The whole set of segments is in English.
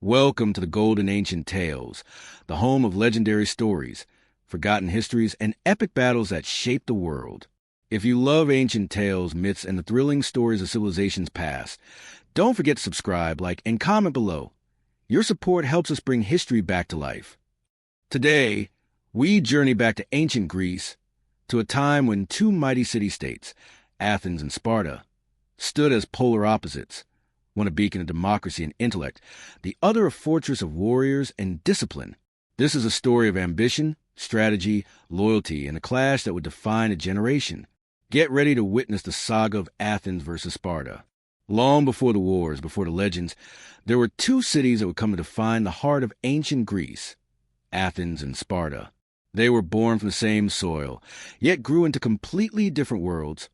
Welcome to the Golden Ancient Tales, the home of legendary stories, forgotten histories, and epic battles that shaped the world. If you love ancient tales, myths, and the thrilling stories of civilizations past, don't forget to subscribe, like, and comment below. Your support helps us bring history back to life. Today, we journey back to ancient Greece, to a time when two mighty city-states, Athens and Sparta, stood as polar opposites, one a beacon of democracy and intellect, the other a fortress of warriors and discipline. This is a story of ambition, strategy, loyalty, and a clash that would define a generation. Get ready to witness the saga of Athens versus Sparta. Long before the wars, before the legends, there were two cities that would come to define the heart of ancient Greece, Athens and Sparta. They were born from the same soil, yet grew into completely different worlds,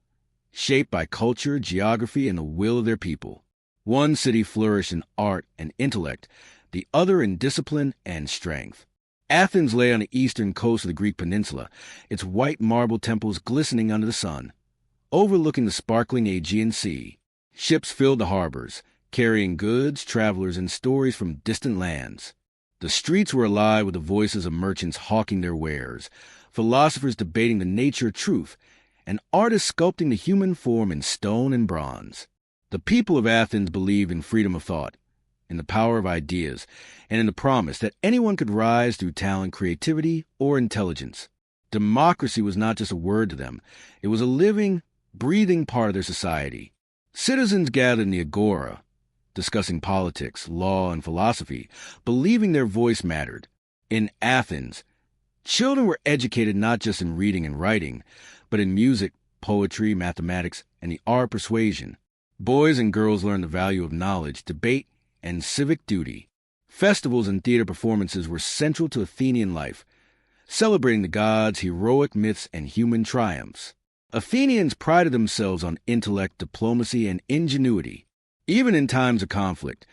shaped by culture, geography, and the will of their people. One city flourished in art and intellect, the other in discipline and strength. Athens lay on the eastern coast of the Greek peninsula, its white marble temples glistening under the sun. Overlooking the sparkling Aegean Sea, ships filled the harbors, carrying goods, travelers, and stories from distant lands. The streets were alive with the voices of merchants hawking their wares, philosophers debating the nature of truth, and artists sculpting the human form in stone and bronze. The people of Athens believed in freedom of thought, in the power of ideas, and in the promise that anyone could rise through talent, creativity, or intelligence. Democracy was not just a word to them. It was a living, breathing part of their society. Citizens gathered in the agora, discussing politics, law, and philosophy, believing their voice mattered. In Athens, children were educated not just in reading and writing, but in music, poetry, mathematics, and the art of persuasion. Boys and girls learned the value of knowledge, debate, and civic duty. Festivals and theater performances were central to Athenian life, celebrating the gods, heroic myths, and human triumphs. Athenians prided themselves on intellect, diplomacy, and ingenuity. Even in times of conflict,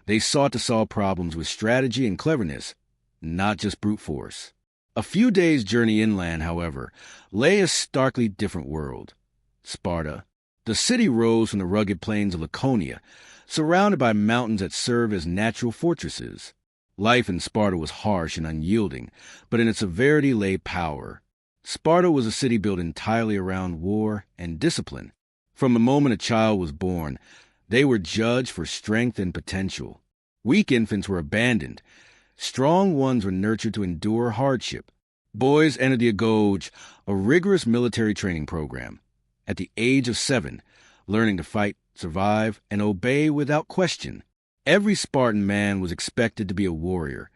they sought to solve problems with strategy and cleverness, not just brute force. A few days' journey inland, however, lay a starkly different world. Sparta. The city rose from the rugged plains of Laconia, surrounded by mountains that served as natural fortresses. Life in Sparta was harsh and unyielding, but in its severity lay power. Sparta was a city built entirely around war and discipline. From the moment a child was born, they were judged for strength and potential. Weak infants were abandoned. Strong ones were nurtured to endure hardship. Boys entered the agoge, a rigorous military training program. At the age of 7, learning to fight, survive, and obey without question. Every Spartan man was expected to be a warrior.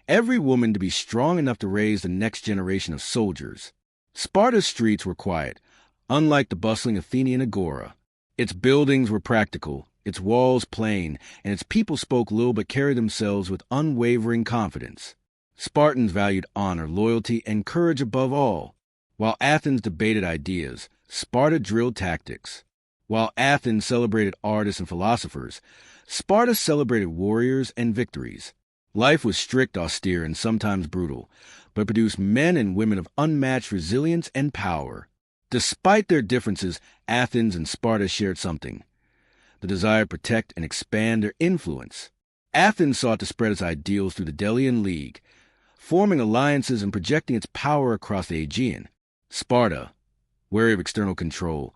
Every woman to be strong enough to raise the next generation of soldiers. Sparta's streets were quiet, unlike the bustling Athenian agora. Its buildings were practical, its walls plain, and its people spoke little but carried themselves with unwavering confidence. Spartans valued honor, loyalty, and courage above all. While Athens debated ideas, Sparta drilled tactics. While Athens celebrated artists and philosophers, Sparta celebrated warriors and victories. Life was strict, austere, and sometimes brutal, but produced men and women of unmatched resilience and power. Despite their differences, Athens and Sparta shared something: the desire to protect and expand their influence. Athens sought to spread its ideals through the Delian League, forming alliances and projecting its power across the Aegean. Sparta, wary of external control,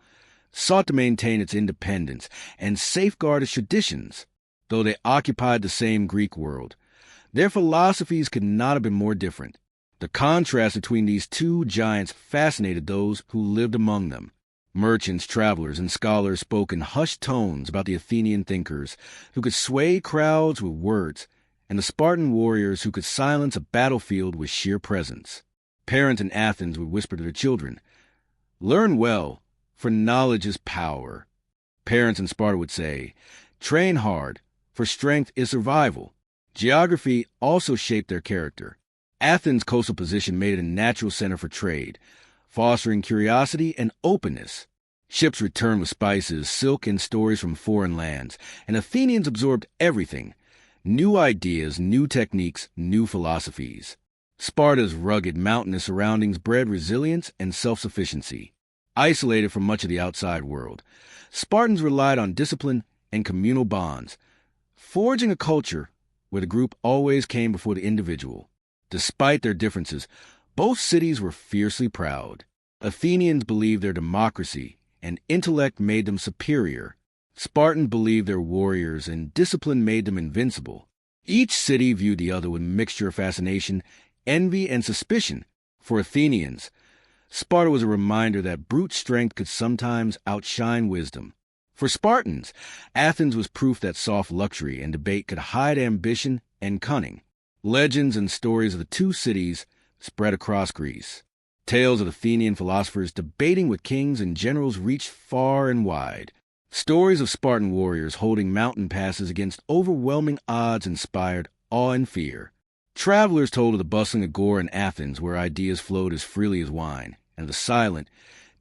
sought to maintain its independence and safeguard its traditions. Though they occupied the same Greek world, their philosophies could not have been more different. The contrast between these two giants fascinated those who lived among them. Merchants, travelers, and scholars spoke in hushed tones about the Athenian thinkers who could sway crowds with words, and the Spartan warriors who could silence a battlefield with sheer presence. Parents in Athens would whisper to their children, "Learn well, for knowledge is power." Parents in Sparta would say, "Train hard, for strength is survival." Geography also shaped their character. Athens' coastal position made it a natural center for trade, fostering curiosity and openness. Ships returned with spices, silk, and stories from foreign lands, and Athenians absorbed everything: new ideas, new techniques, new philosophies. Sparta's rugged, mountainous surroundings bred resilience and self-sufficiency. Isolated from much of the outside world, Spartans relied on discipline and communal bonds, forging a culture where the group always came before the individual. Despite their differences, both cities were fiercely proud. Athenians believed their democracy and intellect made them superior. Spartans believed their warriors and discipline made them invincible. Each city viewed the other with a mixture of fascination, envy, and suspicion. For Athenians, Sparta was a reminder that brute strength could sometimes outshine wisdom. For Spartans, Athens was proof that soft luxury and debate could hide ambition and cunning. Legends and stories of the two cities spread across Greece. Tales of Athenian philosophers debating with kings and generals reached far and wide. Stories of Spartan warriors holding mountain passes against overwhelming odds inspired awe and fear. Travelers told of the bustling agora in Athens, where ideas flowed as freely as wine, and the silent,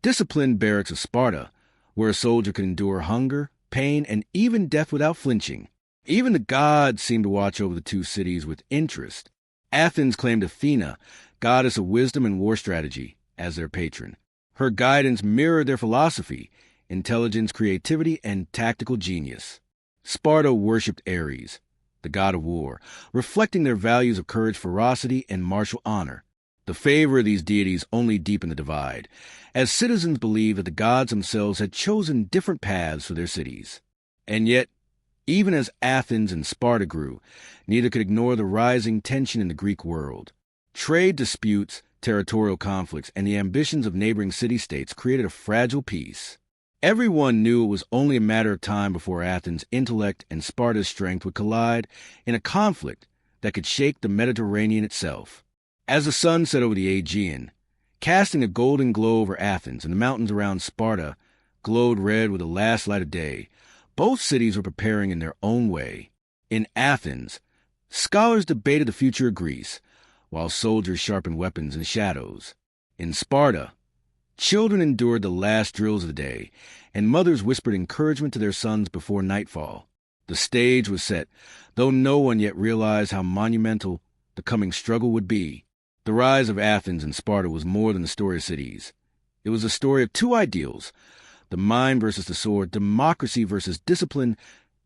disciplined barracks of Sparta, where a soldier could endure hunger, pain, and even death without flinching. Even the gods seemed to watch over the two cities with interest. Athens claimed Athena, goddess of wisdom and war strategy, as their patron. Her guidance mirrored their philosophy, intelligence, creativity, and tactical genius. Sparta worshipped Ares, the god of war, reflecting their values of courage, ferocity, and martial honor. The favor of these deities only deepened the divide, as citizens believed that the gods themselves had chosen different paths for their cities. And yet, even as Athens and Sparta grew, neither could ignore the rising tension in the Greek world. Trade disputes, territorial conflicts, and the ambitions of neighboring city-states created a fragile peace. Everyone knew it was only a matter of time before Athens' intellect and Sparta's strength would collide in a conflict that could shake the Mediterranean itself. As the sun set over the Aegean, casting a golden glow over Athens, and the mountains around Sparta glowed red with the last light of day, both cities were preparing in their own way. In Athens, scholars debated the future of Greece, while soldiers sharpened weapons in shadows. In Sparta, children endured the last drills of the day, and mothers whispered encouragement to their sons before nightfall. The stage was set, though no one yet realized how monumental the coming struggle would be. The rise of Athens and Sparta was more than the story of cities. It was a story of two ideals: the mind versus the sword, democracy versus discipline,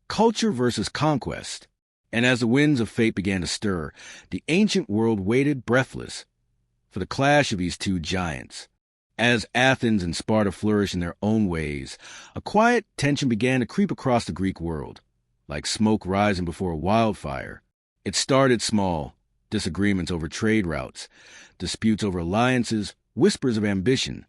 culture versus conquest. And as the winds of fate began to stir, the ancient world waited breathless for the clash of these two giants. As Athens and Sparta flourished in their own ways, a quiet tension began to creep across the Greek world, like smoke rising before a wildfire. It started small: disagreements over trade routes, disputes over alliances, whispers of ambition.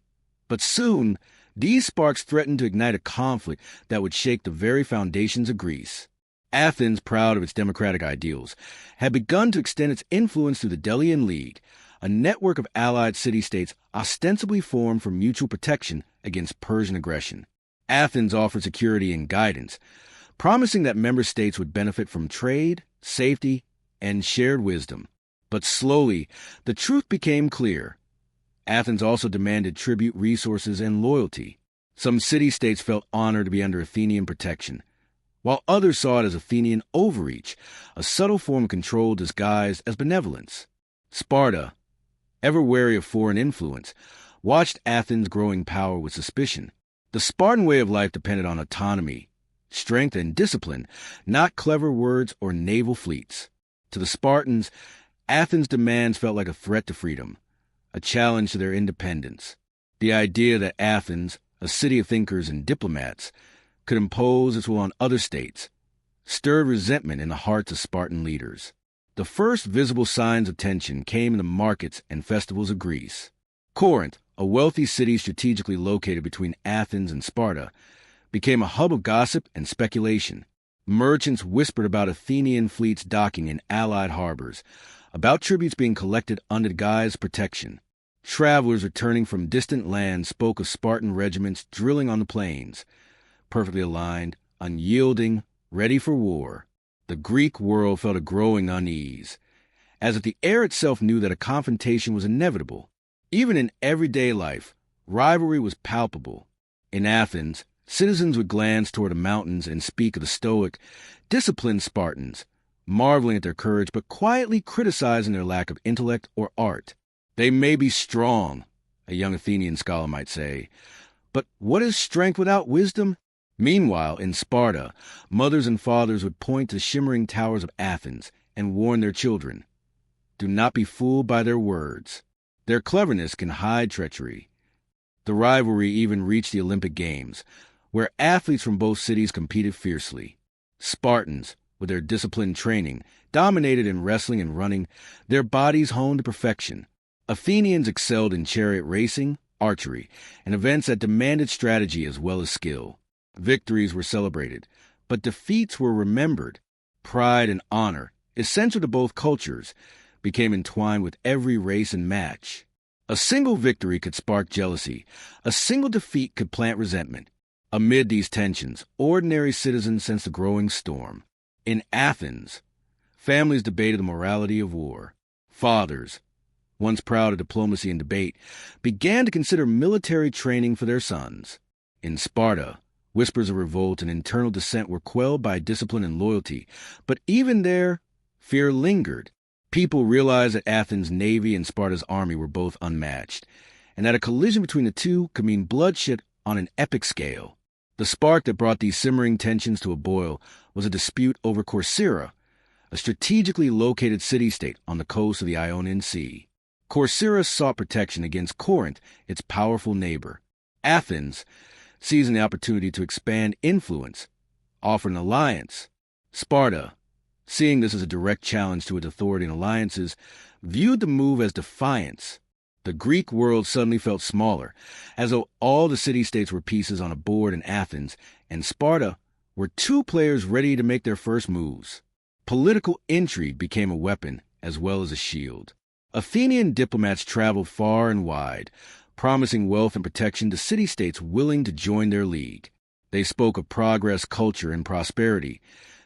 But soon, these sparks threatened to ignite a conflict that would shake the very foundations of Greece. Athens, proud of its democratic ideals, had begun to extend its influence through the Delian League, a network of allied city-states ostensibly formed for mutual protection against Persian aggression. Athens offered security and guidance, promising that member states would benefit from trade, safety, and shared wisdom. But slowly, the truth became clear. Athens also demanded tribute, resources, and loyalty. Some city-states felt honored to be under Athenian protection, while others saw it as Athenian overreach, a subtle form of control disguised as benevolence. Sparta, ever wary of foreign influence, watched Athens' growing power with suspicion. The Spartan way of life depended on autonomy, strength, and discipline, not clever words or naval fleets. To the Spartans, Athens' demands felt like a threat to freedom, a challenge to their independence. The idea that Athens, a city of thinkers and diplomats, could impose its will on other states stirred resentment in the hearts of Spartan leaders. The first visible signs of tension came in the markets and festivals of Greece. Corinth, a wealthy city strategically located between Athens and Sparta, became a hub of gossip and speculation. Merchants whispered about Athenian fleets docking in allied harbors, about tributes being collected under the guise of protection. Travelers returning from distant lands spoke of Spartan regiments drilling on the plains, perfectly aligned, unyielding, ready for war. The Greek world felt a growing unease, as if the air itself knew that a confrontation was inevitable. Even in everyday life, rivalry was palpable. In Athens, citizens would glance toward the mountains and speak of the stoic, disciplined Spartans, marveling at their courage but quietly criticizing their lack of intellect or art. They may be strong, a young Athenian scholar might say, but what is strength without wisdom? Meanwhile, in Sparta, mothers and fathers would point to the shimmering towers of Athens and warned their children, "Do not be fooled by their words. Their cleverness can hide treachery." The rivalry even reached the Olympic Games, where athletes from both cities competed fiercely. Spartans, with their disciplined training, dominated in wrestling and running, their bodies honed to perfection. Athenians excelled in chariot racing, archery, and events that demanded strategy as well as skill. Victories were celebrated, but defeats were remembered. Pride and honor, essential to both cultures, became entwined with every race and match. A single victory could spark jealousy. A single defeat could plant resentment. Amid these tensions, ordinary citizens sensed a growing storm. In Athens, families debated the morality of war. Fathers, once proud of diplomacy and debate, began to consider military training for their sons. In Sparta, whispers of revolt and internal dissent were quelled by discipline and loyalty, but even there, fear lingered. People realized that Athens' navy and Sparta's army were both unmatched, and that a collision between the two could mean bloodshed on an epic scale. The spark that brought these simmering tensions to a boil was a dispute over Corcyra, a strategically located city-state on the coast of the Ionian Sea. Corcyra sought protection against Corinth, its powerful neighbor. Athens, seizing the opportunity to expand influence, offered an alliance. Sparta, seeing this as a direct challenge to its authority and alliances, viewed the move as defiance. The Greek world suddenly felt smaller, as though all the city-states were pieces on a board in Athens, and Sparta were two players ready to make their first moves. Political intrigue became a weapon as well as a shield. Athenian diplomats traveled far and wide, promising wealth and protection to city-states willing to join their league. They spoke of progress, culture, and prosperity,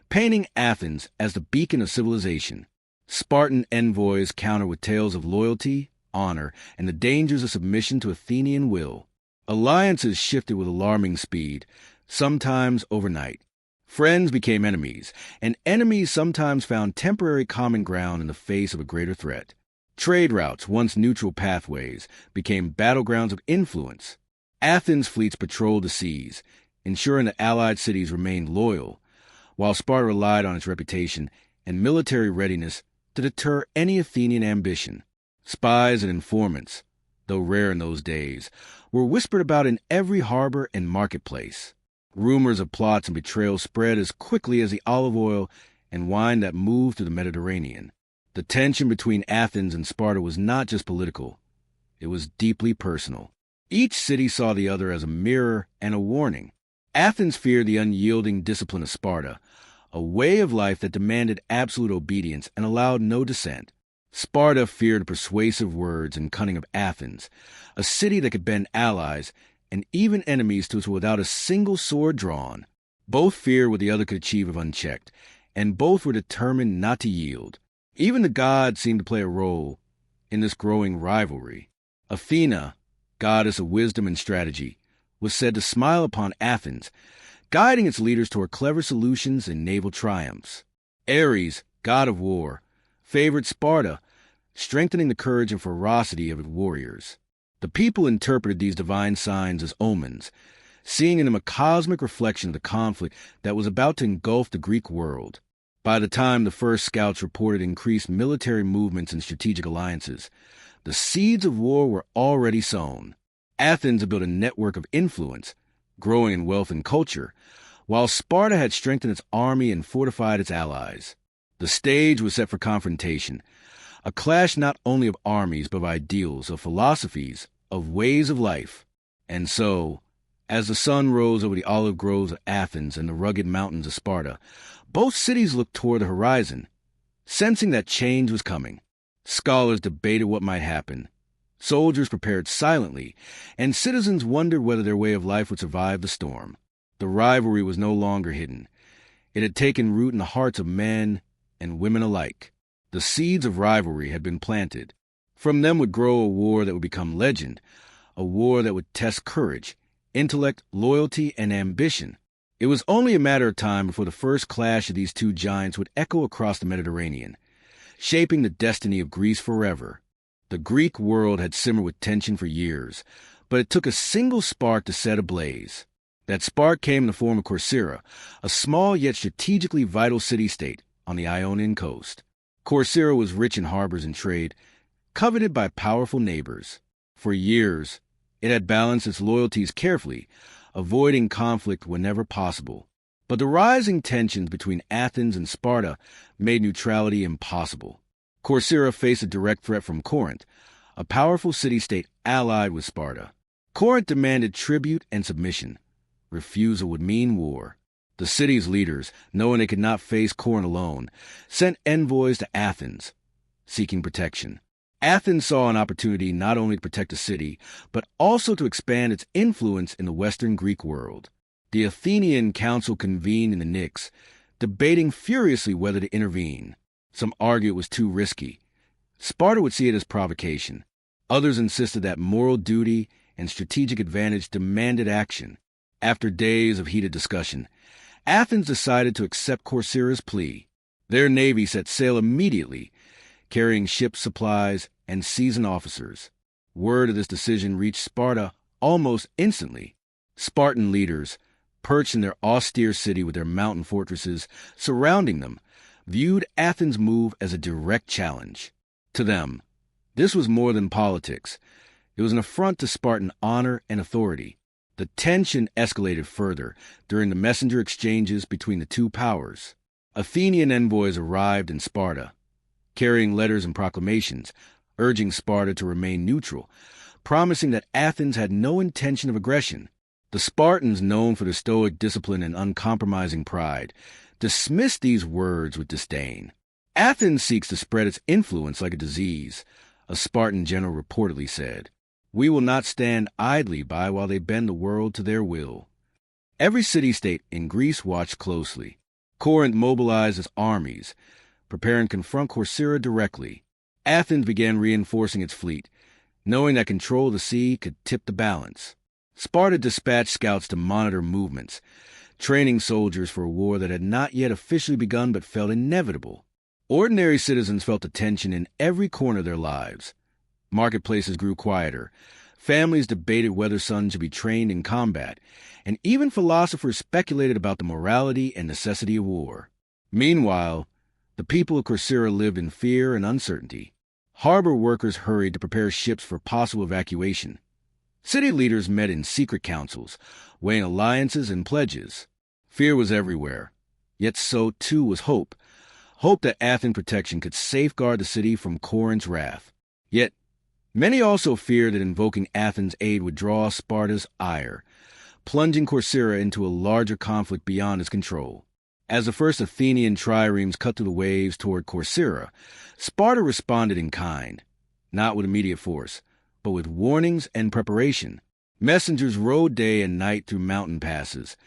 painting Athens as the beacon of civilization. Spartan envoys countered with tales of loyalty, honor, and the dangers of submission to Athenian will. Alliances shifted with alarming speed, sometimes overnight. Friends became enemies, and enemies sometimes found temporary common ground in the face of a greater threat. Trade routes, once neutral pathways, became battlegrounds of influence. Athens' fleets patrolled the seas, ensuring that allied cities remained loyal, while Sparta relied on its reputation and military readiness to deter any Athenian ambition. Spies and informants, though rare in those days, were whispered about in every harbor and marketplace. Rumors of plots and betrayals spread as quickly as the olive oil and wine that moved through the Mediterranean. The tension between Athens and Sparta was not just political. It was deeply personal. Each city saw the other as a mirror and a warning. Athens feared the unyielding discipline of Sparta, a way of life that demanded absolute obedience and allowed no dissent. Sparta feared the persuasive words and cunning of Athens, a city that could bend allies and even enemies to it without a single sword drawn. Both feared what the other could achieve if unchecked, and both were determined not to yield. Even the gods seemed to play a role in this growing rivalry. Athena, goddess of wisdom and strategy, was said to smile upon Athens, guiding its leaders toward clever solutions and naval triumphs. Ares, god of war, favored Sparta, strengthening the courage and ferocity of its warriors. The people interpreted these divine signs as omens, seeing in them a cosmic reflection of the conflict that was about to engulf the Greek world. By the time the first scouts reported increased military movements and strategic alliances, the seeds of war were already sown. Athens had built a network of influence, growing in wealth and culture, while Sparta had strengthened its army and fortified its allies. The stage was set for confrontation, a clash not only of armies but of ideals, of philosophies, of ways of life. And so, as the sun rose over the olive groves of Athens and the rugged mountains of Sparta, both cities looked toward the horizon, sensing that change was coming. Scholars debated what might happen. Soldiers prepared silently, and citizens wondered whether their way of life would survive the storm. The rivalry was no longer hidden. It had taken root in the hearts of men and women alike. The seeds of rivalry had been planted. From them would grow a war that would become legend, a war that would test courage, intellect, loyalty, and ambition. It was only a matter of time before the first clash of these two giants would echo across the Mediterranean, shaping the destiny of Greece forever. The Greek world had simmered with tension for years, but it took a single spark to set ablaze. That spark came in the form of Corcyra, a small yet strategically vital city-state on the Ionian coast. Corcyra was rich in harbors and trade, coveted by powerful neighbors. For years, it had balanced its loyalties carefully, avoiding conflict whenever possible. But the rising tensions between Athens and Sparta made neutrality impossible. Corcyra faced a direct threat from Corinth, a powerful city-state allied with Sparta. Corinth demanded tribute and submission. Refusal would mean war. The city's leaders, knowing they could not face Corinth alone, sent envoys to Athens, seeking protection. Athens saw an opportunity not only to protect the city, but also to expand its influence in the Western Greek world. The Athenian council convened in the Pnyx, debating furiously whether to intervene. Some argued it was too risky. Sparta would see it as provocation. Others insisted that moral duty and strategic advantage demanded action. After days of heated discussion, Athens decided to accept Corcyra's plea. Their navy set sail immediately, carrying ship supplies and seasoned officers. Word of this decision reached Sparta almost instantly. Spartan leaders, perched in their austere city with their mountain fortresses surrounding them, viewed Athens' move as a direct challenge. To them, this was more than politics. It was an affront to Spartan honor and authority. The tension escalated further during the messenger exchanges between the two powers. Athenian envoys arrived in Sparta, carrying letters and proclamations, urging Sparta to remain neutral, promising that Athens had no intention of aggression. The Spartans, known for their stoic discipline and uncompromising pride, dismissed these words with disdain. Athens seeks to spread its influence like a disease, a Spartan general reportedly said. We will not stand idly by while they bend the world to their will. Every city-state in Greece watched closely. Corinth mobilized its armies, preparing to confront Corcyra directly. Athens began reinforcing its fleet, knowing that control of the sea could tip the balance. Sparta dispatched scouts to monitor movements, training soldiers for a war that had not yet officially begun but felt inevitable. Ordinary citizens felt the tension in every corner of their lives. Marketplaces grew quieter. Families debated whether sons should be trained in combat, and even philosophers speculated about the morality and necessity of war. Meanwhile, the people of Corcyra lived in fear and uncertainty. Harbor workers hurried to prepare ships for possible evacuation. City leaders met in secret councils, weighing alliances and pledges. Fear was everywhere, yet so too was hope. Hope that Athens' protection could safeguard the city from Corinth's wrath. Yet, many also feared that invoking Athens' aid would draw Sparta's ire, plunging Corcyra into a larger conflict beyond its control. As the first Athenian triremes cut through the waves toward Corcyra, Sparta responded in kind, not with immediate force, but with warnings and preparation. Messengers rode day and night through mountain passes,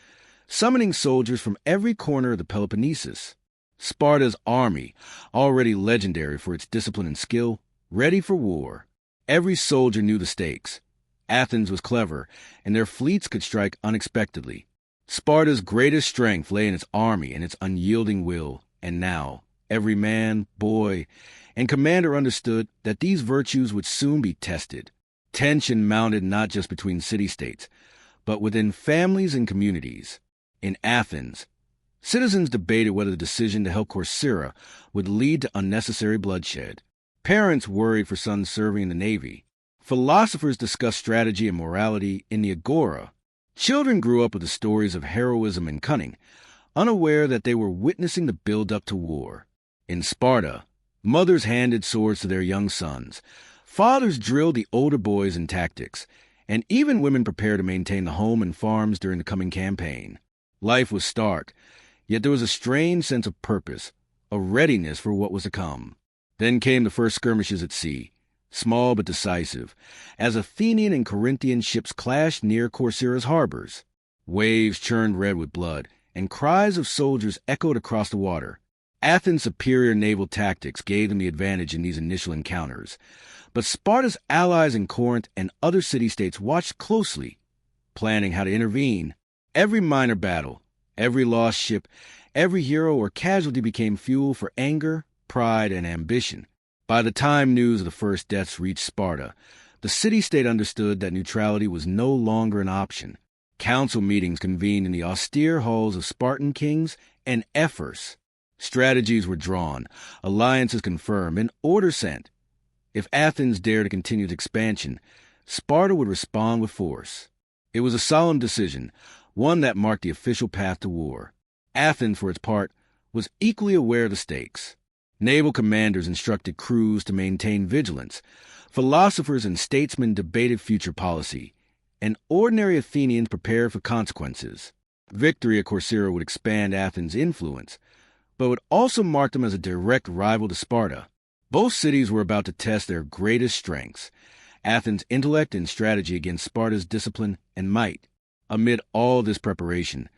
summoning soldiers from every corner of the Peloponnesus. Sparta's army, already legendary for its discipline and skill, ready for war. Every soldier knew the stakes. Athens was clever, and their fleets could strike unexpectedly. Sparta's greatest strength lay in its army and its unyielding will, and now every man, boy, and commander understood that these virtues would soon be tested. Tension mounted not just between city-states, but within families and communities. In Athens, citizens debated whether the decision to help Corcyra would lead to unnecessary bloodshed. Parents worried for sons serving in the Navy. Philosophers discussed strategy and morality in the Agora. Children grew up with the stories of heroism and cunning, unaware that they were witnessing the build-up to war. In Sparta, mothers handed swords to their young sons. Fathers drilled the older boys in tactics, and even women prepared to maintain the home and farms during the coming campaign. Life was stark, yet there was a strange sense of purpose, a readiness for what was to come. Then came the first skirmishes at sea, small but decisive, as Athenian and Corinthian ships clashed near Corcyra's harbors. Waves churned red with blood, and cries of soldiers echoed across the water. Athens' superior naval tactics gave them the advantage in these initial encounters, but Sparta's allies in Corinth and other city-states watched closely, planning how to intervene. Every minor battle, every lost ship, every hero or casualty became fuel for anger, pride, and ambition. By the time news of the first deaths reached Sparta, the city-state understood that neutrality was no longer an option. Council meetings convened in the austere halls of Spartan kings and ephors. Strategies were drawn, alliances confirmed, and order sent. If Athens dared to continue its expansion, Sparta would respond with force. It was a solemn decision, one that marked the official path to war. Athens, for its part, was equally aware of the stakes. Naval commanders instructed crews to maintain vigilance. Philosophers and statesmen debated future policy, and ordinary Athenians prepared for consequences. Victory at Corcyra would expand Athens' influence, but would also mark them as a direct rival to Sparta. Both cities were about to test their greatest strengths, Athens' intellect and strategy against Sparta's discipline and might. Amid all this preparation,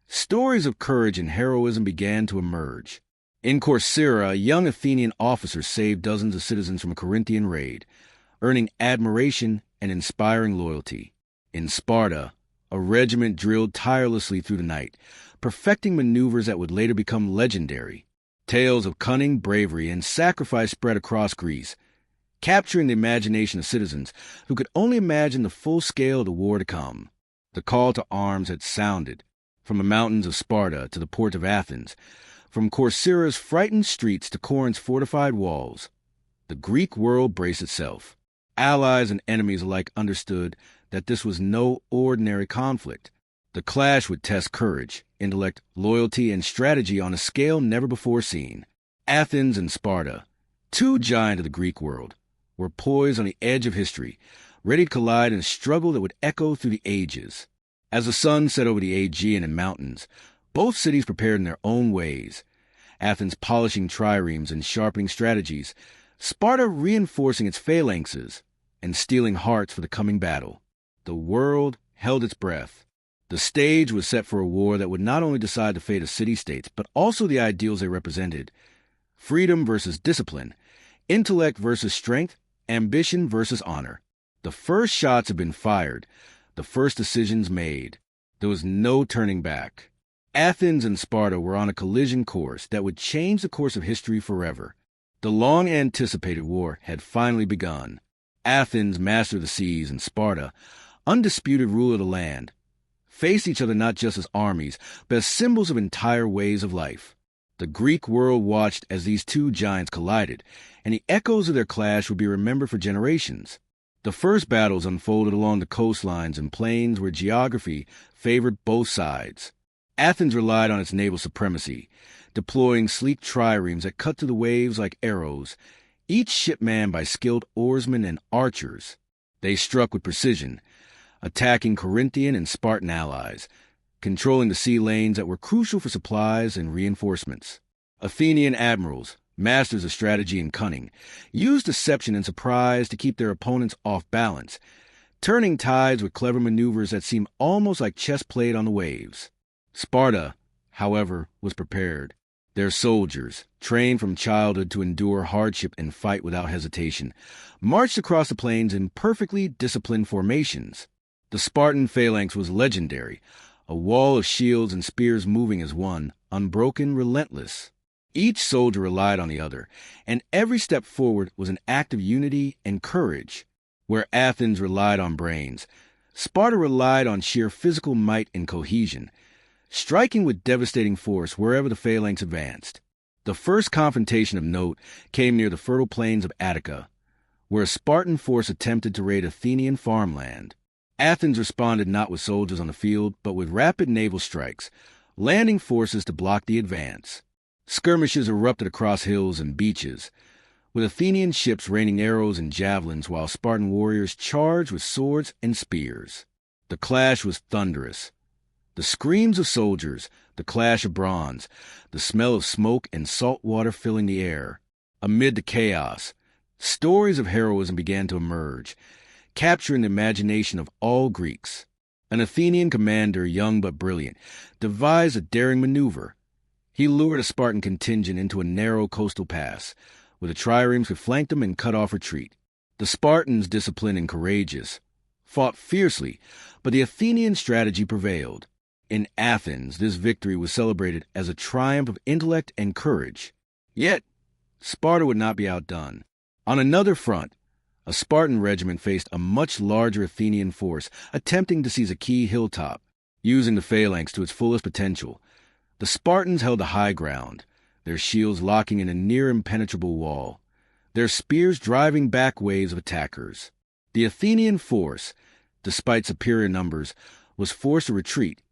stories of courage and heroism began to emerge. In Corcyra, a young Athenian officer saved dozens of citizens from a Corinthian raid, earning admiration and inspiring loyalty. In Sparta, a regiment drilled tirelessly through the night, perfecting maneuvers that would later become legendary. Tales of cunning, bravery, and sacrifice spread across Greece, capturing the imagination of citizens who could only imagine the full scale of the war to come. The call to arms had sounded, from the mountains of Sparta to the port of Athens, from Corcyra's frightened streets to Corinth's fortified walls. The Greek world braced itself. Allies and enemies alike understood that this was no ordinary conflict. The clash would test courage, intellect, loyalty, and strategy on a scale never before seen. Athens and Sparta, two giants of the Greek world, were poised on the edge of history, ready to collide in a struggle that would echo through the ages. As the sun set over the Aegean and mountains, both cities prepared in their own ways. Athens polishing triremes and sharpening strategies, Sparta reinforcing its phalanxes and steeling hearts for the coming battle. The world held its breath. The stage was set for a war that would not only decide the fate of city-states, but also the ideals they represented. Freedom versus discipline, intellect versus strength, ambition versus honor. The first shots had been fired, the first decisions made. There was no turning back. Athens and Sparta were on a collision course that would change the course of history forever. The long-anticipated war had finally begun. Athens, master of the seas, and Sparta, undisputed ruler of the land, faced each other not just as armies, but as symbols of entire ways of life. The Greek world watched as these two giants collided, and the echoes of their clash would be remembered for generations. The first battles unfolded along the coastlines and plains where geography favored both sides. Athens relied on its naval supremacy, deploying sleek triremes that cut through the waves like arrows, each ship manned by skilled oarsmen and archers. They struck with precision, attacking Corinthian and Spartan allies, controlling the sea lanes that were crucial for supplies and reinforcements. Athenian admirals, masters of strategy and cunning, used deception and surprise to keep their opponents off balance, turning tides with clever maneuvers that seemed almost like chess played on the waves. Sparta, however, was prepared. Their soldiers, trained from childhood to endure hardship and fight without hesitation, marched across the plains in perfectly disciplined formations. The Spartan phalanx was legendary, a wall of shields and spears moving as one, unbroken, relentless. Each soldier relied on the other, and every step forward was an act of unity and courage. Where Athens relied on brains, Sparta relied on sheer physical might and cohesion, striking with devastating force wherever the phalanx advanced. The first confrontation of note came near the fertile plains of Attica, where a Spartan force attempted to raid Athenian farmland. Athens responded not with soldiers on the field, but with rapid naval strikes, landing forces to block the advance. Skirmishes erupted across hills and beaches, with Athenian ships raining arrows and javelins while Spartan warriors charged with swords and spears. The clash was thunderous. The screams of soldiers, the clash of bronze, the smell of smoke and salt water filling the air. Amid the chaos, stories of heroism began to emerge, capturing the imagination of all Greeks. An Athenian commander, young but brilliant, devised a daring maneuver. He lured a Spartan contingent into a narrow coastal pass, where the triremes could flank them and cut off retreat. The Spartans, disciplined and courageous, fought fiercely, but the Athenian strategy prevailed. In Athens, this victory was celebrated as a triumph of intellect and courage. Yet, Sparta would not be outdone. On another front, a Spartan regiment faced a much larger Athenian force attempting to seize a key hilltop. Using the phalanx to its fullest potential, the Spartans held the high ground, their shields locking in a near-impenetrable wall, their spears driving back waves of attackers. The Athenian force, despite superior numbers, was forced to retreat,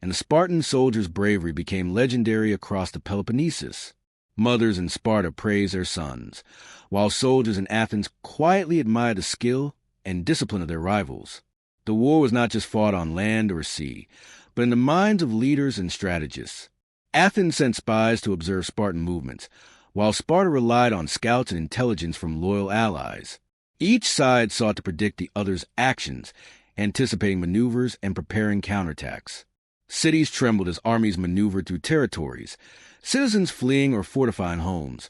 and the Spartan soldiers' bravery became legendary across the Peloponnesus. Mothers in Sparta praised their sons, while soldiers in Athens quietly admired the skill and discipline of their rivals. The war was not just fought on land or sea, but in the minds of leaders and strategists. Athens sent spies to observe Spartan movements, while Sparta relied on scouts and intelligence from loyal allies. Each side sought to predict the other's actions, anticipating maneuvers and preparing counterattacks. Cities trembled as armies maneuvered through territories, citizens fleeing or fortifying homes,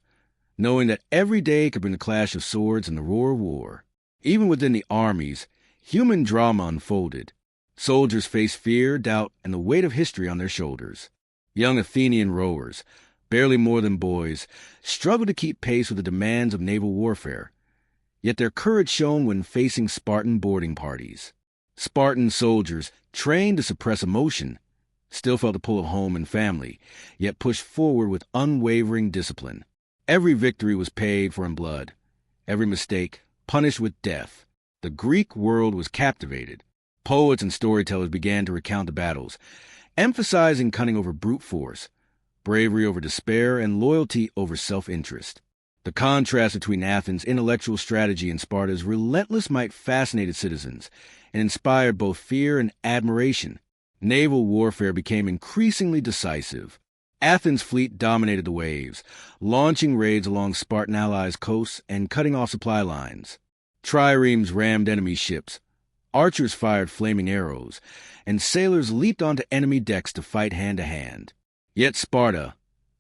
knowing that every day could bring a clash of swords and the roar of war. Even within the armies, human drama unfolded. Soldiers faced fear, doubt, and the weight of history on their shoulders. Young Athenian rowers, barely more than boys, struggled to keep pace with the demands of naval warfare. Yet their courage shone when facing Spartan boarding parties. Spartan soldiers, trained to suppress emotion, still felt the pull of home and family, yet pushed forward with unwavering discipline. Every victory was paid for in blood, every mistake punished with death. The Greek world was captivated. Poets and storytellers began to recount the battles, emphasizing cunning over brute force, bravery over despair, and loyalty over self-interest. The contrast between Athens' intellectual strategy and Sparta's relentless might fascinated citizens and inspired both fear and admiration. Naval warfare became increasingly decisive. Athens' fleet dominated the waves, launching raids along Spartan allies' coasts and cutting off supply lines. Triremes rammed enemy ships, archers fired flaming arrows, and sailors leaped onto enemy decks to fight hand-to-hand. Yet Sparta,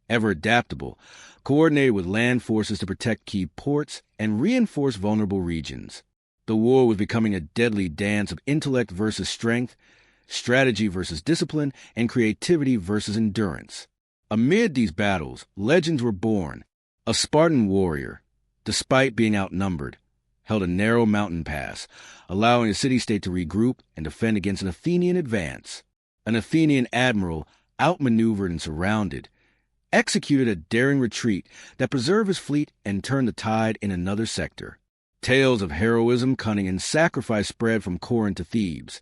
ever adaptable, coordinated with land forces to protect key ports and reinforce vulnerable regions. The war was becoming a deadly dance of intellect versus strength, strategy versus discipline, and creativity versus endurance. Amid these battles, legends were born. A Spartan warrior, despite being outnumbered, held a narrow mountain pass, allowing a city-state to regroup and defend against an Athenian advance. An Athenian admiral, outmaneuvered and surrounded, executed a daring retreat that preserved his fleet and turned the tide in another sector. Tales of heroism, cunning, and sacrifice spread from Corinth to Thebes,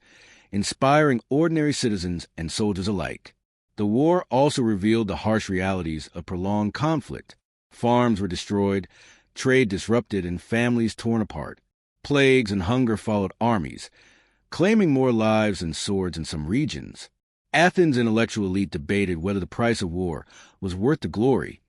inspiring ordinary citizens and soldiers alike. The war also revealed the harsh realities of prolonged conflict. Farms were destroyed, trade disrupted, and families torn apart. Plagues and hunger followed armies, claiming more lives than swords in some regions. Athens' intellectual elite debated whether the price of war was worth the glory,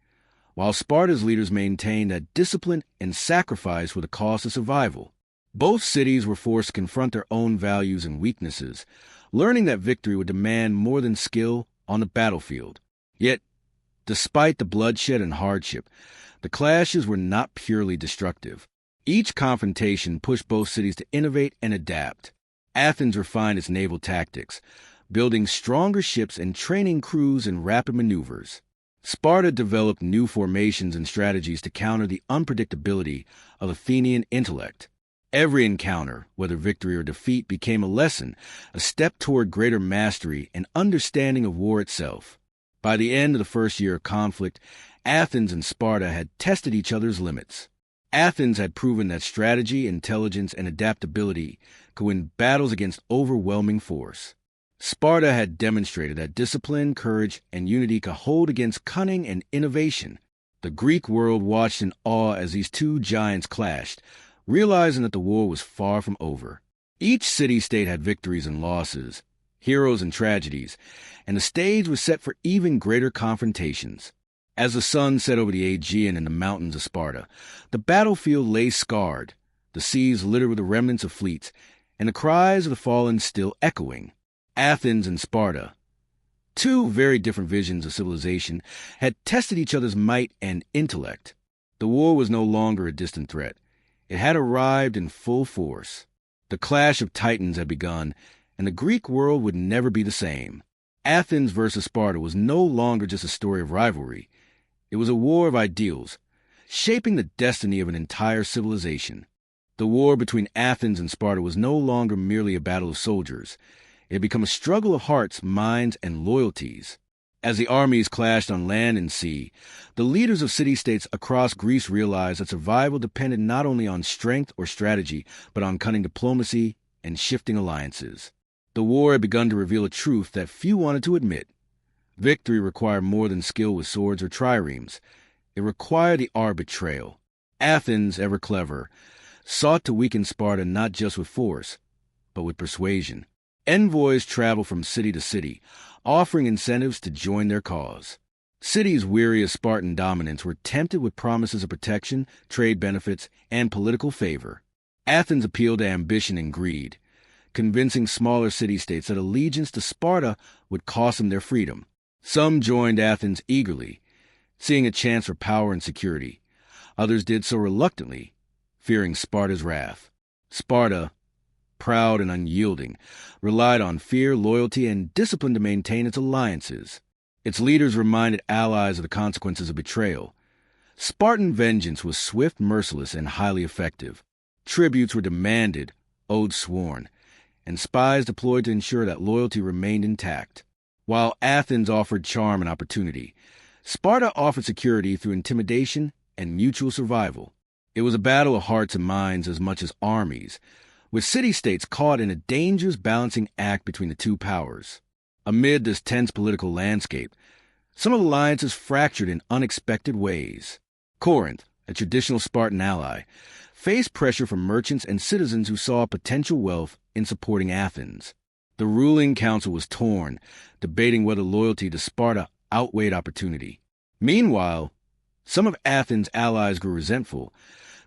while Sparta's leaders maintained that discipline and sacrifice were the cost of survival. Both cities were forced to confront their own values and weaknesses, learning that victory would demand more than skill on the battlefield. Yet, despite the bloodshed and hardship, the clashes were not purely destructive. Each confrontation pushed both cities to innovate and adapt. Athens refined its naval tactics, building stronger ships and training crews in rapid maneuvers. Sparta developed new formations and strategies to counter the unpredictability of Athenian intellect. Every encounter, whether victory or defeat, became a lesson, a step toward greater mastery and understanding of war itself. By the end of the first year of conflict, Athens and Sparta had tested each other's limits. Athens had proven that strategy, intelligence, and adaptability could win battles against overwhelming force. Sparta had demonstrated that discipline, courage, and unity could hold against cunning and innovation. The Greek world watched in awe as these two giants clashed, realizing that the war was far from over. Each city-state had victories and losses, heroes and tragedies, and the stage was set for even greater confrontations. As the sun set over the Aegean and the mountains of Sparta, the battlefield lay scarred, the seas littered with the remnants of fleets, and the cries of the fallen still echoing. Athens and Sparta, two very different visions of civilization, had tested each other's might and intellect. The war was no longer a distant threat. It had arrived in full force. The clash of titans had begun, and the Greek world would never be the same. Athens versus Sparta was no longer just a story of rivalry. It was a war of ideals, shaping the destiny of an entire civilization. The war between Athens and Sparta was no longer merely a battle of soldiers. It had become a struggle of hearts, minds, and loyalties. As the armies clashed on land and sea, the leaders of city-states across Greece realized that survival depended not only on strength or strategy, but on cunning diplomacy and shifting alliances. The war had begun to reveal a truth that few wanted to admit. Victory required more than skill with swords or triremes. It required the art of betrayal. Athens, ever clever, sought to weaken Sparta not just with force, but with persuasion. Envoys traveled from city to city, offering incentives to join their cause. Cities weary of Spartan dominance were tempted with promises of protection, trade benefits, and political favor. Athens appealed to ambition and greed, convincing smaller city-states that allegiance to Sparta would cost them their freedom. Some joined Athens eagerly, seeing a chance for power and security. Others did so reluctantly, fearing Sparta's wrath. Sparta, proud and unyielding, relied on fear, loyalty, and discipline to maintain its alliances. Its leaders reminded allies of the consequences of betrayal. Spartan vengeance was swift, merciless, and highly effective. Tributes were demanded, oaths sworn, and spies deployed to ensure that loyalty remained intact. While Athens offered charm and opportunity, Sparta offered security through intimidation and mutual survival. It was a battle of hearts and minds as much as armies, with city-states caught in a dangerous balancing act between the two powers. Amid this tense political landscape, some alliances fractured in unexpected ways. Corinth, a traditional Spartan ally, faced pressure from merchants and citizens who saw potential wealth in supporting Athens. The ruling council was torn, debating whether loyalty to Sparta outweighed opportunity. Meanwhile, some of Athens' allies grew resentful,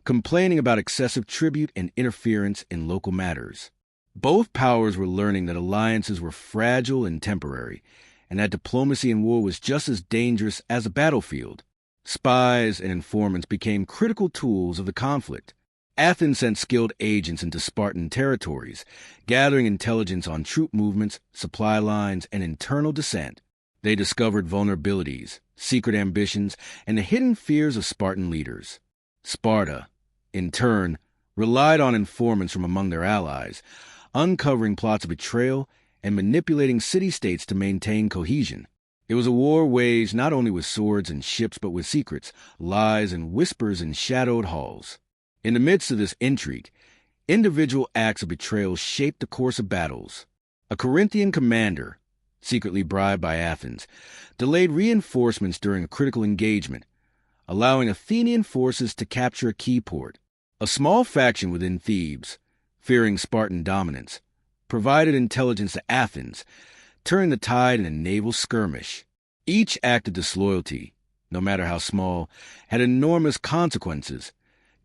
complaining about excessive tribute and interference in local matters. Both powers were learning that alliances were fragile and temporary, and that diplomacy in war was just as dangerous as a battlefield. Spies and informants became critical tools of the conflict. Athens sent skilled agents into Spartan territories, gathering intelligence on troop movements, supply lines, and internal dissent. They discovered vulnerabilities, secret ambitions, and the hidden fears of Spartan leaders. Sparta, in turn, relied on informants from among their allies, uncovering plots of betrayal and manipulating city-states to maintain cohesion. It was a war waged not only with swords and ships but with secrets, lies, and whispers in shadowed halls. In the midst of this intrigue, individual acts of betrayal shaped the course of battles. A Corinthian commander, secretly bribed by Athens, delayed reinforcements during a critical engagement, allowing Athenian forces to capture a key port. A small faction within Thebes, fearing Spartan dominance, provided intelligence to Athens, turning the tide in a naval skirmish. Each act of disloyalty, no matter how small, had enormous consequences,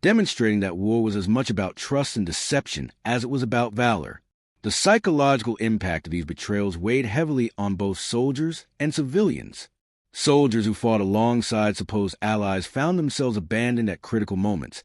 demonstrating that war was as much about trust and deception as it was about valor. The psychological impact of these betrayals weighed heavily on both soldiers and civilians. Soldiers who fought alongside supposed allies found themselves abandoned at critical moments,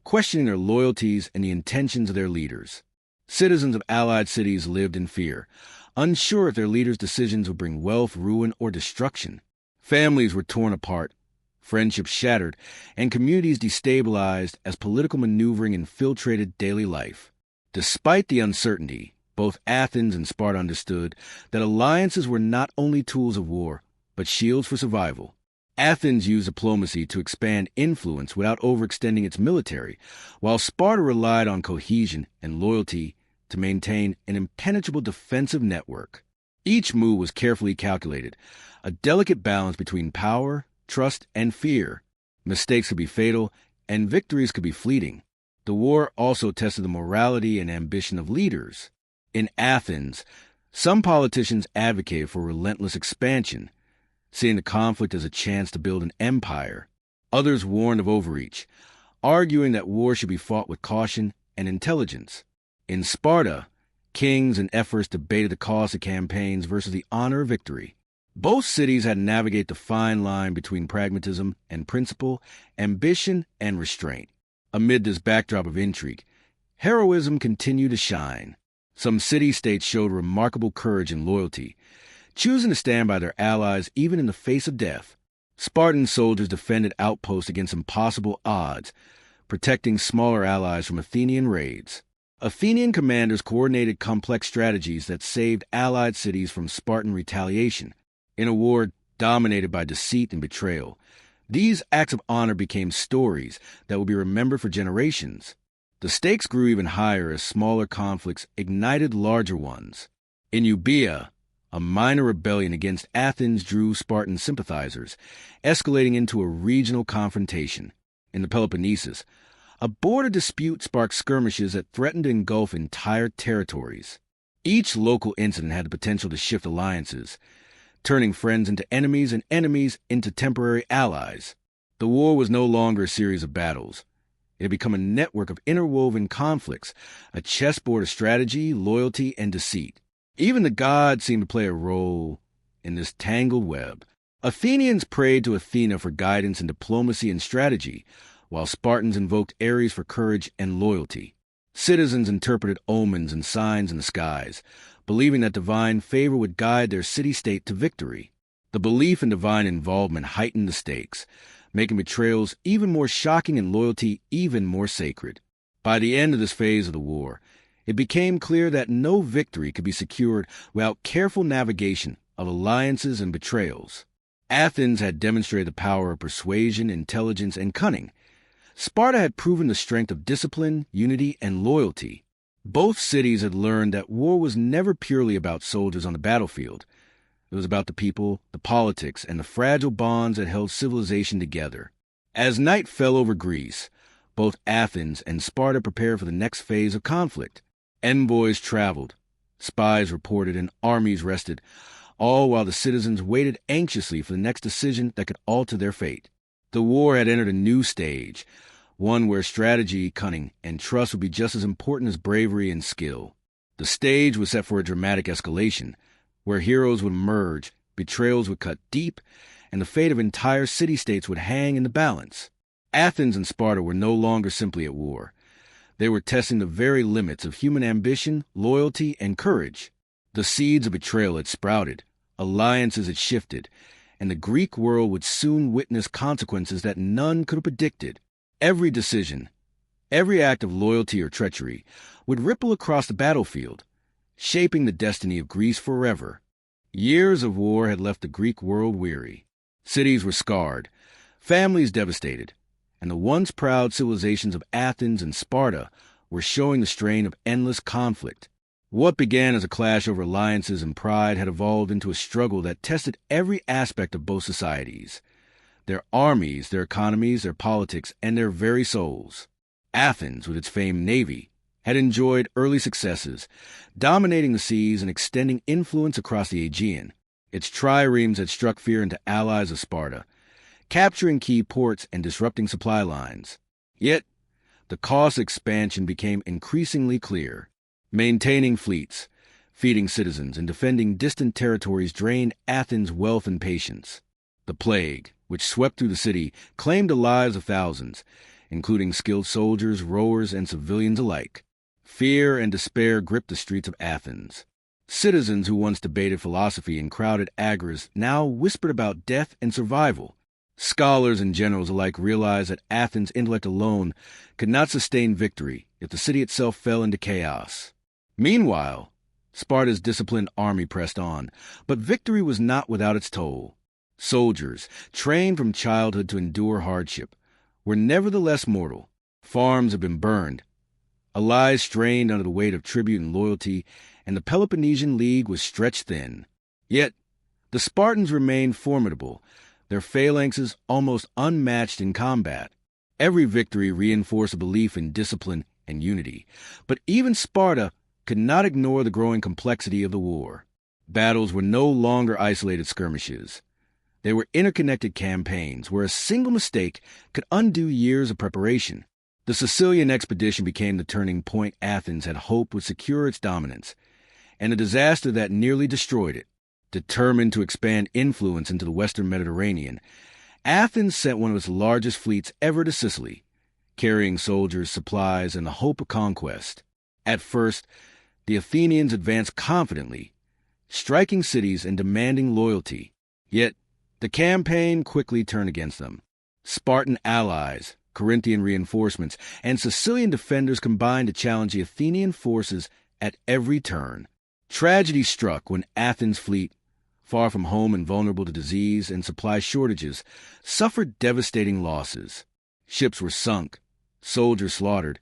questioning their loyalties and the intentions of their leaders. Citizens of allied cities lived in fear, unsure if their leaders' decisions would bring wealth, ruin, or destruction. Families were torn apart, friendships shattered, and communities destabilized as political maneuvering infiltrated daily life. Despite the uncertainty, both Athens and Sparta understood that alliances were not only tools of war, but shields for survival. Athens used diplomacy to expand influence without overextending its military, while Sparta relied on cohesion and loyalty to maintain an impenetrable defensive network. Each move was carefully calculated, a delicate balance between power, trust, and fear. Mistakes could be fatal, and victories could be fleeting. The war also tested the morality and ambition of leaders. In Athens, some politicians advocated for relentless expansion, seeing the conflict as a chance to build an empire. Others warned of overreach, arguing that war should be fought with caution and intelligence. In Sparta, kings and ephors debated the cost of campaigns versus the honor of victory. Both cities had to navigate the fine line between pragmatism and principle, ambition and restraint. Amid this backdrop of intrigue, heroism continued to shine. Some city-states showed remarkable courage and loyalty, choosing to stand by their allies even in the face of death. Spartan soldiers defended outposts against impossible odds, protecting smaller allies from Athenian raids. Athenian commanders coordinated complex strategies that saved allied cities from Spartan retaliation. In a war dominated by deceit and betrayal. These acts of honor became stories that would be remembered for generations. The stakes grew even higher as smaller conflicts ignited larger ones. In Euboea, a minor rebellion against Athens drew Spartan sympathizers, escalating into a regional confrontation. In the Peloponnesus, a border dispute sparked skirmishes that threatened to engulf entire territories. Each local incident had the potential to shift alliances, turning friends into enemies and enemies into temporary allies. The war was no longer a series of battles. It had become a network of interwoven conflicts, a chessboard of strategy, loyalty, and deceit. Even the gods seemed to play a role in this tangled web. Athenians prayed to Athena for guidance in diplomacy and strategy, while Spartans invoked Ares for courage and loyalty. Citizens interpreted omens and signs in the skies, believing that divine favor would guide their city-state to victory. The belief in divine involvement heightened the stakes, making betrayals even more shocking and loyalty even more sacred. By the end of this phase of the war, it became clear that no victory could be secured without careful navigation of alliances and betrayals. Athens had demonstrated the power of persuasion, intelligence, and cunning. Sparta had proven the strength of discipline, unity, and loyalty. Both cities had learned that war was never purely about soldiers on the battlefield. It was about the people, the politics, and the fragile bonds that held civilization together. As night fell over Greece, both Athens and Sparta prepared for the next phase of conflict. Envoys traveled, spies reported, and armies rested, all while the citizens waited anxiously for the next decision that could alter their fate. The war had entered a new stage, one where strategy, cunning, and trust would be just as important as bravery and skill. The stage was set for a dramatic escalation, where heroes would emerge, betrayals would cut deep, and the fate of entire city-states would hang in the balance. Athens and Sparta were no longer simply at war. They were testing the very limits of human ambition, loyalty, and courage. The seeds of betrayal had sprouted, alliances had shifted, and the Greek world would soon witness consequences that none could have predicted. Every decision, every act of loyalty or treachery, would ripple across the battlefield, shaping the destiny of Greece forever. Years of war had left the Greek world weary. Cities were scarred, families devastated, and the once proud civilizations of Athens and Sparta were showing the strain of endless conflict. What began as a clash over alliances and pride had evolved into a struggle that tested every aspect of both societies: their armies, their economies, their politics, and their very souls. Athens, with its famed navy, had enjoyed early successes, dominating the seas and extending influence across the Aegean. Its triremes had struck fear into allies of Sparta, capturing key ports and disrupting supply lines. Yet, the cost of expansion became increasingly clear. Maintaining fleets, feeding citizens, and defending distant territories drained Athens' wealth and patience. The plague, which swept through the city, claimed the lives of thousands, including skilled soldiers, rowers, and civilians alike. Fear and despair gripped the streets of Athens. Citizens who once debated philosophy in crowded agoras now whispered about death and survival. Scholars and generals alike realized that Athens' intellect alone could not sustain victory if the city itself fell into chaos. Meanwhile, Sparta's disciplined army pressed on, but victory was not without its toll. Soldiers, trained from childhood to endure hardship, were nevertheless mortal. Farms had been burned, allies strained under the weight of tribute and loyalty, and the Peloponnesian League was stretched thin. Yet, the Spartans remained formidable, their phalanxes almost unmatched in combat. Every victory reinforced a belief in discipline and unity, but even Sparta could not ignore the growing complexity of the war. Battles were no longer isolated skirmishes. They were interconnected campaigns where a single mistake could undo years of preparation. The Sicilian expedition became the turning point Athens had hoped would secure its dominance, and a disaster that nearly destroyed it. Determined to expand influence into the western Mediterranean, Athens sent one of its largest fleets ever to Sicily, carrying soldiers, supplies, and the hope of conquest. At first, the Athenians advanced confidently, striking cities and demanding loyalty. Yet, the campaign quickly turned against them. Spartan allies, Corinthian reinforcements, and Sicilian defenders combined to challenge the Athenian forces at every turn. Tragedy struck when Athens' fleet, far from home and vulnerable to disease and supply shortages, suffered devastating losses. Ships were sunk, soldiers slaughtered,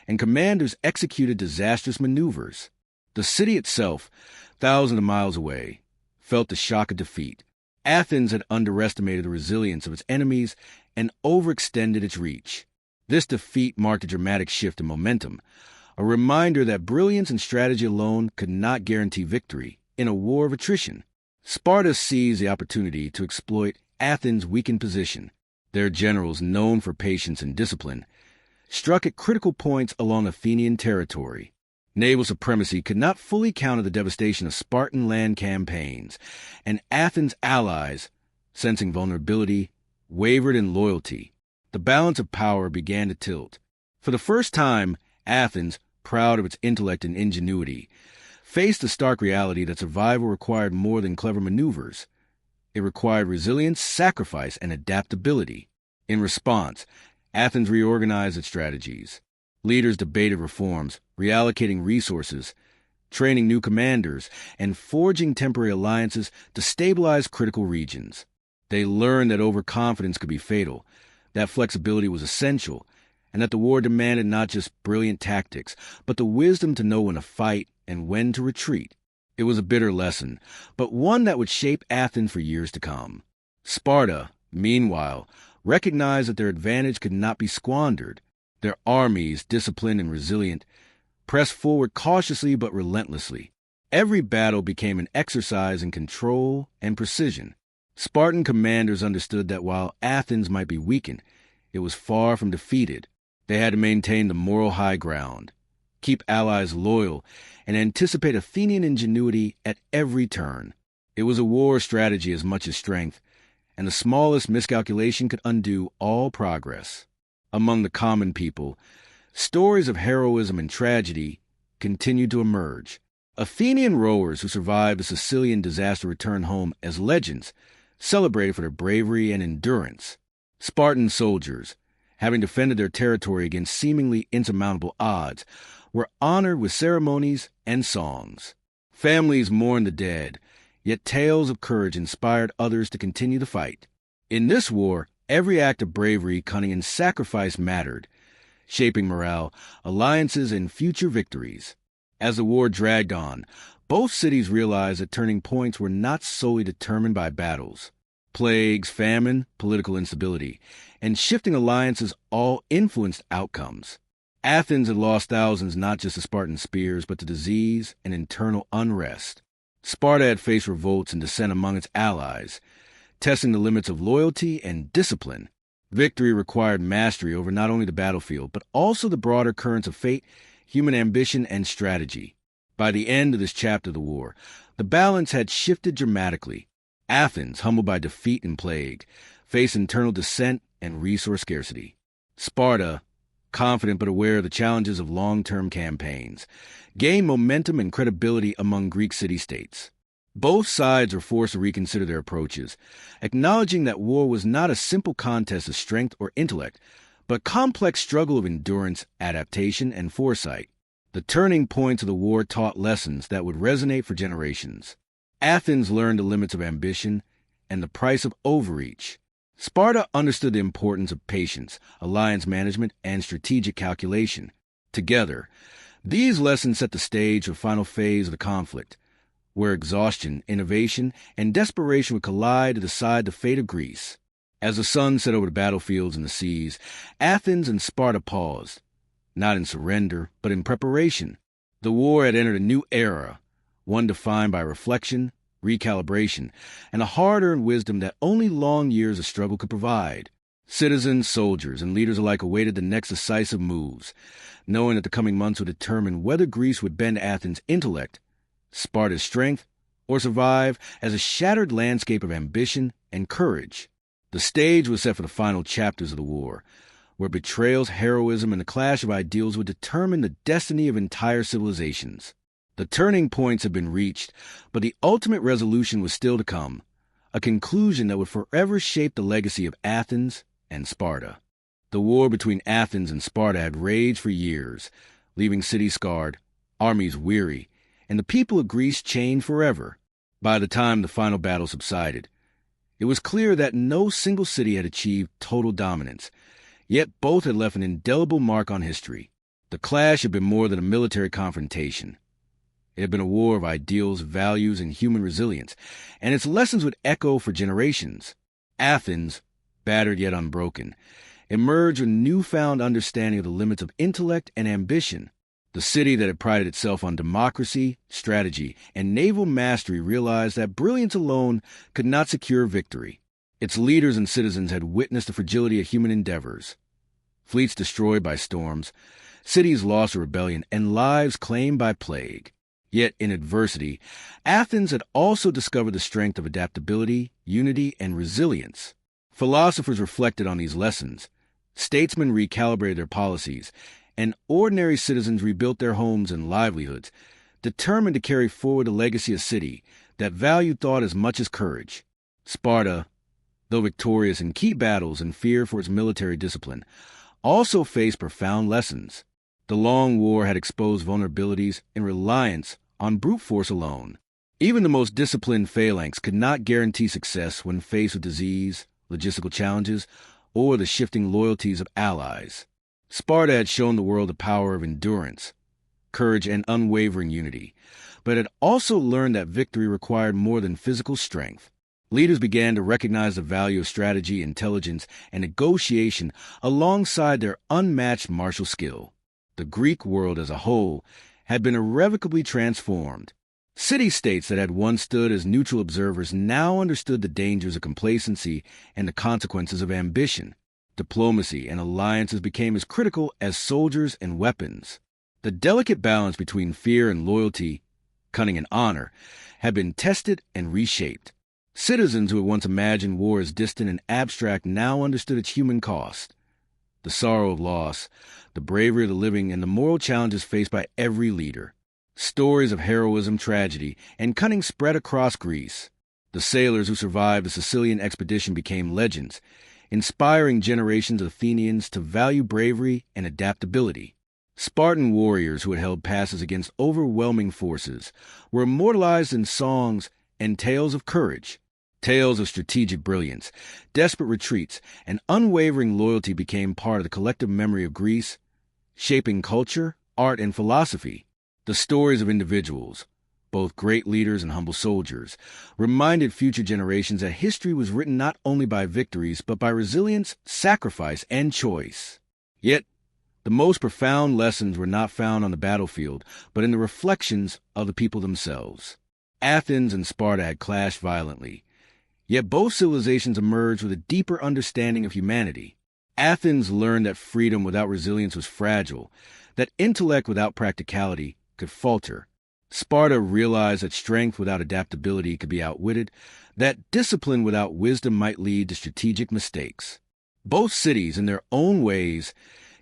and commanders executed disastrous maneuvers. The city itself, thousands of miles away, felt the shock of defeat. Athens had underestimated the resilience of its enemies and overextended its reach. This defeat marked a dramatic shift in momentum, a reminder that brilliance and strategy alone could not guarantee victory in a war of attrition. Sparta seized the opportunity to exploit Athens' weakened position. Their generals, known for patience and discipline, struck at critical points along Athenian territory. Naval supremacy could not fully counter the devastation of Spartan land campaigns, and Athens' allies, sensing vulnerability, wavered in loyalty. The balance of power began to tilt. For the first time, Athens, proud of its intellect and ingenuity, faced the stark reality that survival required more than clever maneuvers. It required resilience, sacrifice, and adaptability. In response, Athens reorganized its strategies. Leaders debated reforms, reallocating resources, training new commanders, and forging temporary alliances to stabilize critical regions. They learned that overconfidence could be fatal, that flexibility was essential, and that the war demanded not just brilliant tactics, but the wisdom to know when to fight and when to retreat. It was a bitter lesson, but one that would shape Athens for years to come. Sparta, meanwhile, recognized that their advantage could not be squandered. Their armies, disciplined and resilient, pressed forward cautiously but relentlessly. Every battle became an exercise in control and precision. Spartan commanders understood that while Athens might be weakened, it was far from defeated. They had to maintain the moral high ground, keep allies loyal, and anticipate Athenian ingenuity at every turn. It was a war strategy as much as strength, and the smallest miscalculation could undo all progress. Among the common people, stories of heroism and tragedy continued to emerge. Athenian rowers who survived the Sicilian disaster returned home as legends, celebrated for their bravery and endurance. Spartan soldiers, having defended their territory against seemingly insurmountable odds, were honored with ceremonies and songs. Families mourned the dead, yet tales of courage inspired others to continue the fight. In this war, every act of bravery, cunning, and sacrifice mattered, shaping morale, alliances, and future victories. As the war dragged on, both cities realized that turning points were not solely determined by battles. Plagues, famine, political instability, and shifting alliances all influenced outcomes. Athens had lost thousands not just to Spartan spears, but to disease and internal unrest. Sparta had faced revolts and dissent among its allies, testing the limits of loyalty and discipline. Victory required mastery over not only the battlefield, but also the broader currents of fate, human ambition, and strategy. By the end of this chapter of the war, the balance had shifted dramatically. Athens, humbled by defeat and plague, faced internal dissent and resource scarcity. Sparta, confident but aware of the challenges of long-term campaigns, gained momentum and credibility among Greek city-states. Both sides were forced to reconsider their approaches, acknowledging that war was not a simple contest of strength or intellect, but a complex struggle of endurance, adaptation, and foresight. The turning points of the war taught lessons that would resonate for generations. Athens learned the limits of ambition and the price of overreach. Sparta understood the importance of patience, alliance management, and strategic calculation. Together, these lessons set the stage for the final phase of the conflict, where exhaustion, innovation, and desperation would collide to decide the fate of Greece. As the sun set over the battlefields and the seas, Athens and Sparta paused, not in surrender, but in preparation. The war had entered a new era, one defined by reflection, recalibration, and a hard-earned wisdom that only long years of struggle could provide. Citizens, soldiers, and leaders alike awaited the next decisive moves, knowing that the coming months would determine whether Greece would bend Athens' intellect, Sparta's strength, or survive as a shattered landscape of ambition and courage. The stage was set for the final chapters of the war, where betrayals, heroism, and the clash of ideals would determine the destiny of entire civilizations. The turning points had been reached, but the ultimate resolution was still to come, a conclusion that would forever shape the legacy of Athens and Sparta. The war between Athens and Sparta had raged for years, leaving cities scarred, armies weary, and the people of Greece chained forever. By the time the final battle subsided, it was clear that no single city had achieved total dominance, yet both had left an indelible mark on history. The clash had been more than a military confrontation. It had been a war of ideals, values, and human resilience, and its lessons would echo for generations. Athens, battered yet unbroken, emerged with a newfound understanding of the limits of intellect and ambition. The city that had prided itself on democracy, strategy, and naval mastery realized that brilliance alone could not secure victory. Its leaders and citizens had witnessed the fragility of human endeavors. Fleets destroyed by storms, cities lost to rebellion, and lives claimed by plague. Yet, in adversity, Athens had also discovered the strength of adaptability, unity, and resilience. Philosophers reflected on these lessons. Statesmen recalibrated their policies, and ordinary citizens rebuilt their homes and livelihoods, determined to carry forward a legacy of city that valued thought as much as courage. Sparta, though victorious in key battles and feared for its military discipline, also faced profound lessons. The long war had exposed vulnerabilities in reliance on brute force alone. Even the most disciplined phalanx could not guarantee success when faced with disease, logistical challenges, or the shifting loyalties of allies. Sparta had shown the world the power of endurance, courage, and unwavering unity, but had also learned that victory required more than physical strength. Leaders began to recognize the value of strategy, intelligence, and negotiation alongside their unmatched martial skill. The Greek world as a whole had been irrevocably transformed. City-states that had once stood as neutral observers now understood the dangers of complacency and the consequences of ambition. Diplomacy and alliances became as critical as soldiers and weapons. The delicate balance between fear and loyalty, cunning and honor, had been tested and reshaped. Citizens who had once imagined war as distant and abstract now understood its human cost. The sorrow of loss, the bravery of the living, and the moral challenges faced by every leader. Stories of heroism, tragedy, and cunning spread across Greece. The sailors who survived the Sicilian expedition became legends, inspiring generations of Athenians to value bravery and adaptability. Spartan warriors who had held passes against overwhelming forces were immortalized in songs and tales of courage. Tales of strategic brilliance, desperate retreats, and unwavering loyalty became part of the collective memory of Greece, shaping culture, art, and philosophy. The stories of individuals, both great leaders and humble soldiers, reminded future generations that history was written not only by victories, but by resilience, sacrifice, and choice. Yet, the most profound lessons were not found on the battlefield, but in the reflections of the people themselves. Athens and Sparta had clashed violently, yet both civilizations emerged with a deeper understanding of humanity. Athens learned that freedom without resilience was fragile, that intellect without practicality could falter. Sparta realized that strength without adaptability could be outwitted, that discipline without wisdom might lead to strategic mistakes. Both cities, in their own ways,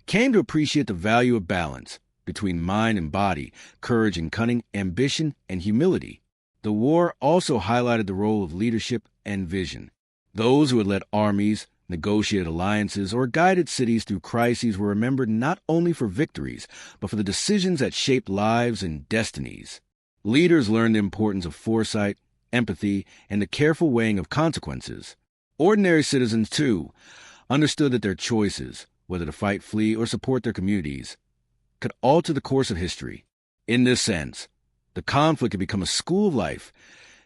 came to appreciate the value of balance between mind and body, courage and cunning, ambition and humility. The war also highlighted the role of leadership and vision. Those who had led armies, negotiated alliances, or guided cities through crises were remembered not only for victories, but for the decisions that shaped lives and destinies. Leaders learned the importance of foresight, empathy, and the careful weighing of consequences. Ordinary citizens, too, understood that their choices, whether to fight, flee, or support their communities, could alter the course of history. In this sense, the conflict had become a school of life,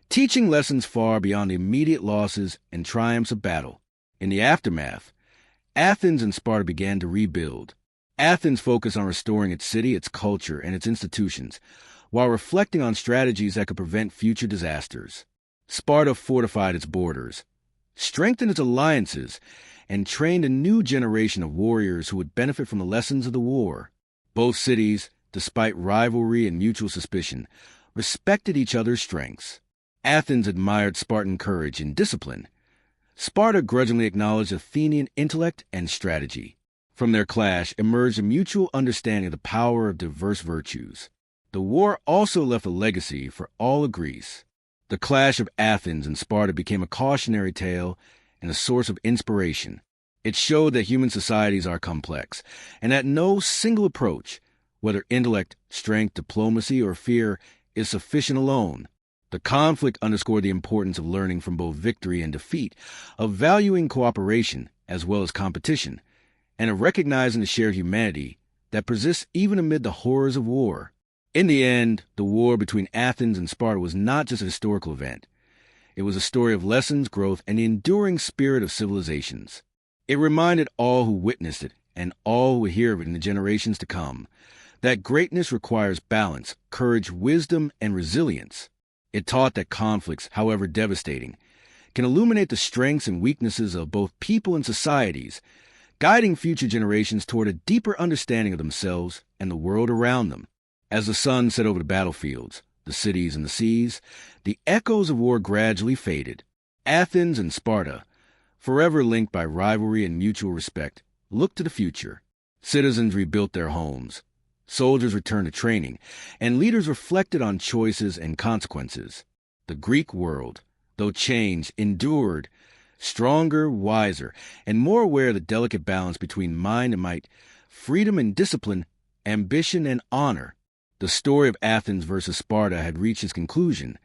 teaching lessons far beyond the immediate losses and triumphs of battle. In the aftermath, Athens and Sparta began to rebuild. Athens focused on restoring its city, its culture, and its institutions, while reflecting on strategies that could prevent future disasters. Sparta fortified its borders, strengthened its alliances, and trained a new generation of warriors who would benefit from the lessons of the war. Both cities, despite rivalry and mutual suspicion, respected each other's strengths. Athens admired Spartan courage and discipline. Sparta grudgingly acknowledged Athenian intellect and strategy. From their clash emerged a mutual understanding of the power of diverse virtues. The war also left a legacy for all of Greece. The clash of Athens and Sparta became a cautionary tale and a source of inspiration. It showed that human societies are complex, and that no single approach, whether intellect, strength, diplomacy, or fear, is sufficient alone. The conflict underscored the importance of learning from both victory and defeat, of valuing cooperation as well as competition, and of recognizing the shared humanity that persists even amid the horrors of war. In the end, the war between Athens and Sparta was not just a historical event. It was a story of lessons, growth, and the enduring spirit of civilizations. It reminded all who witnessed it, and all who would hear of it in the generations to come, that greatness requires balance, courage, wisdom, and resilience. It taught that conflicts, however devastating, can illuminate the strengths and weaknesses of both people and societies, guiding future generations toward a deeper understanding of themselves and the world around them. As the sun set over the battlefields, the cities, and the seas, the echoes of war gradually faded. Athens and Sparta, forever linked by rivalry and mutual respect, looked to the future. Citizens rebuilt their homes, soldiers returned to training, and leaders reflected on choices and consequences. The Greek world, though changed, endured, stronger, wiser, and more aware of the delicate balance between mind and might, freedom and discipline, ambition and honor. The story of Athens versus Sparta had reached its conclusion,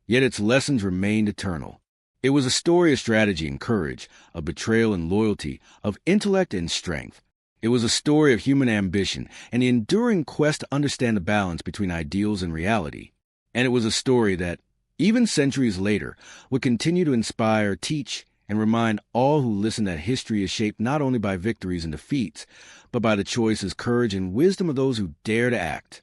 yet its lessons remained eternal. It was a story of strategy and courage, of betrayal and loyalty, of intellect and strength. It was a story of human ambition and the enduring quest to understand the balance between ideals and reality. And it was a story that, even centuries later, would continue to inspire, teach, and remind all who listen that history is shaped not only by victories and defeats, but by the choices, courage, and wisdom of those who dare to act.